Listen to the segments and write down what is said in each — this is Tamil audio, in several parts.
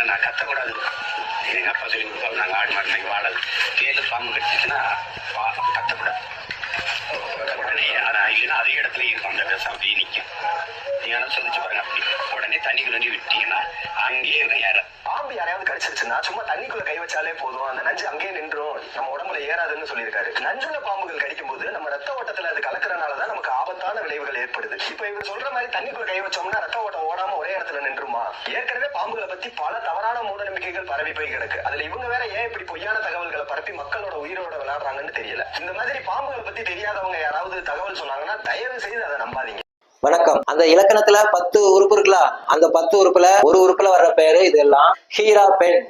நான் கத்தக்கூடாது. எங்க அப்பா சொல்லி கொடுப்பாங்க, நாங்கள் ஆடு மாடு நாங்கள் வாடகை கேளு பாம்பு கட்டிச்சுன்னா கத்தக்கூடாது. உடனே அதான் இல்லைன்னா அதே இடத்துல இருக்கும், அந்த விவசாயம் அப்படியே நிற்கும். நீங்க சொல்லிச்சு பாருங்க, அப்படி உடனே தண்ணிக்குள்ள விட்டீங்கன்னா அங்கேயே ஏற. பாம்பு யாரையாவது கடிச்சிருச்சுன்னா சும்மா தண்ணிக்குள்ள கை வச்சாலே போதும், அந்த நஞ்சு அங்கேயே நின்றும், நம்ம உடம்புல ஏறாதுன்னு சொல்லியிருக்காரு. நஞ்சுள்ள பாம்புகள் கடிக்கும் போது நம்ம ரத்த ஓட்டத்துல அது கலக்கிறனாலதான் நமக்கு ஆபத்தான விளைவுகள் ஏற்படுது. இப்ப இவர் சொல்ற மாதிரி தண்ணிக்குள்ள கை வச்சோம்னா ரத்த ஓட்டம் ஓடாம ஒரே இடத்துல நின்றுமா? ஏற்கனவே பாம்புகளை பத்தி பல தவறான மூட நம்பிக்கைகள் பரவி போய் கிடக்கு. அதுல இவங்க வேற ஏன் இப்படி பொய்யான தகவல்களை பரப்பி மக்களோட உயிரோட விளையாடுறாங்கன்னு தெரியல. இந்த மாதிரி பாம்புகளை பத்தி தெரியாதவங்க யாராவது தகவல் சொன்னாங்கன்னா தயவு செய்து அதை நம்பாதீங்க. வணக்கம். அந்த இலக்கணத்துல 10 உறுப்பு இருக்குல்ல, அந்த 10 உறுப்புல ஒரு உறுப்புல வர்ற பேரு இதெல்லாம். ஹீரா பெண்,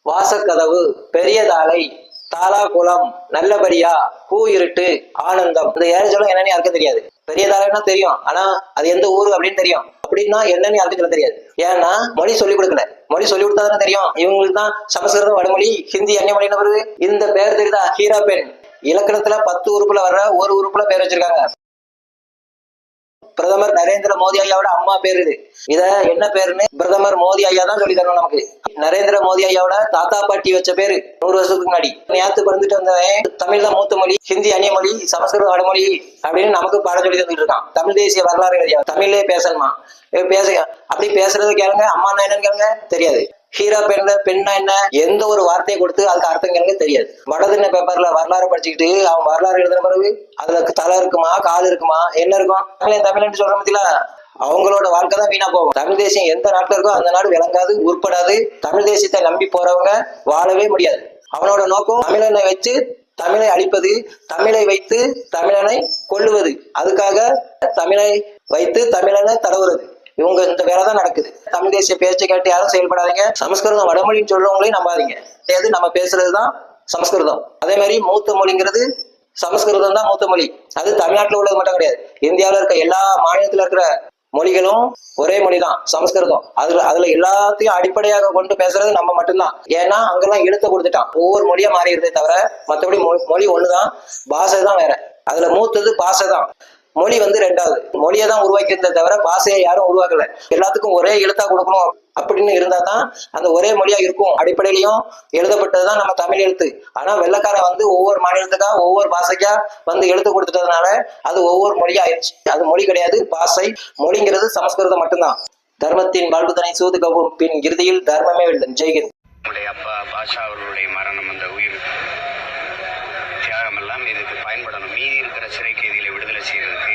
வாசக்கதவு, பெரியதாலை, தாலாகுளம், நல்லபடியா, பூ இருட்டு, ஆனந்தம். இந்த 7 சொல்லும் என்னன்னு யாருக்கும் தெரியாது. பெரியதாலைன்னா தெரியும், ஆனா அது எந்த ஊரு அப்படின்னு தெரியும். அப்படின்னா என்னன்னு யாருக்கும் சொல்ல தெரியாது. ஏன்னா மொழி சொல்லிக் கொடுக்கல. மொழி சொல்லி கொடுத்தாதானே தெரியும். இவங்களுக்கு தான் சமஸ்கிருதம், வடமொழி, ஹிந்தி, அந்நிய மொழின்னு வருது. இந்த பேர் தெரியுதா? ஹீரா பெண். இலக்கணத்துல 10 உறுப்புல வர்ற ஒரு உறுப்புல பேர் வச்சிருக்காங்க. பிரதமர் நரேந்திர மோடி ஐயாவோட அம்மா பேரு இது. இத என்ன பேருன்னு பிரதமர் மோடி ஐயா தான் சொல்லி தரணும் நமக்கு. நரேந்திர மோடி ஐயாவோட தாத்தா பாட்டி வச்ச பேரு 100 வருஷத்துக்கு முன்னாடி. நேத்து பிறந்துட்டு வந்தவன் தமிழ் தான் மூத்த மொழி, ஹிந்தி அந்நிய மொழி, சமஸ்கிருதம் வடமொழி அப்படின்னு நமக்கு பாடம் சொல்லி தந்துட்டு இருக்கான். தமிழ் தேசிய வரலாறு எழுதியா தமிழ்லயே பேசணுமா? பேச அப்படி பேசுறது கேளுங்க. அம்மா என்னன்னு கேளுங்க, தெரியாது. ஹீரா பெண்ல பெண்ணா என்ன, எந்த ஒரு வார்த்தையை கொடுத்து அதுக்கு அர்த்தம் கேளுங்க, தெரியாது. வடதின பேப்பர்ல வரலாறு படிச்சுக்கிட்டு அவன் வரலாறு எழுதுன பிறகு அதுல தலை இருக்குமா, கால் இருக்குமா, என்ன இருக்கும்? தமிழ்னு சொல்ற பத்தில அவங்களோட வாழ்க்கை தான் வீணா போகும். தமிழ் தேசியம் எந்த நாட்டுல இருக்கோ அந்த நாடு விளங்காது, உட்படாது. தமிழ் தேசியத்தை நம்பி போறவங்க வாழவே முடியாது. அவனோட நோக்கம் தமிழனை வச்சு தமிழை அழிப்பது, தமிழை வைத்து தமிழனை கொல்லுவது. அதுக்காக தமிழை வைத்து தமிழனை தடவுறது. இவங்க இந்த வேலை தான் நடக்குது. தமிழ் தேசிய பேச்சை கேட்டு யாரும் செயல்படாதீங்க. சமஸ்கிருதம் வடமொழின்னு சொல்றவங்களையும் நம்பாதீங்க. எது நம்ம பேசுறதுதான் சமஸ்கிருதம். அதே மாதிரி மூத்த மொழிங்கிறது சமஸ்கிருதம் தான் மூத்த மொழி. அது தமிழ்நாட்டில் உள்ளது மட்டும் கிடையாது. இந்தியாவில் இருக்க எல்லா மாநிலத்தில் இருக்கிற மொழிகளும் ஒரே மொழிதான், சமஸ்கிருதம். அதுல எல்லாத்தையும் அடிப்படையாக கொண்டு பேசுறது நம்ம மட்டும்தான். ஏன்னா அங்கெல்லாம் எழுத்த கொடுத்துட்டான். ஒவ்வொரு மொழியா மாறிடுறதே தவிர மற்றபடி மொழி ஒண்ணுதான், பாஷை தான் வேற. அதுல மூத்தது பாஷை தான். மொழி வந்து 2வது. மொழியை தான் உருவாக்கிறத தவிர பாஷையை யாரும் உருவாக்கல. எல்லாத்துக்கும் ஒரே எழுத்தா கொடுக்கணும் அப்படின்னு இருந்தா தான் அந்த ஒரே மொழியா இருக்கும். அடிப்படையிலையும் எழுதப்பட்டதுதான் நம்ம தமிழ் எழுத்து. ஆனா வெள்ளைக்காரன் வந்து ஒவ்வொரு மாநிலத்துக்கா ஒவ்வொரு பாஷைக்கா வந்து எழுத்து கொடுத்துட்டதுனால அது ஒவ்வொரு மொழியா ஆயிடுச்சு. அது மொழி கிடையாது, பாஷை. மொழிங்கிறது சமஸ்கிருதம் மட்டும்தான். தர்மத்தின் வாழ்வுதனை சூது கவும் பின் இறுதியில் தர்மமே வெல்லும். ஜெய்ஹிந்த். உங்களுடைய அப்பா பாஷா அவர்களுடைய மரணம், அந்த உயிர் தியாகம் எல்லாம் இதுக்கு பயன்படணும். மீதி இருக்கிற சிறை கைதிகளை விடுதலை செய்யறதுக்கு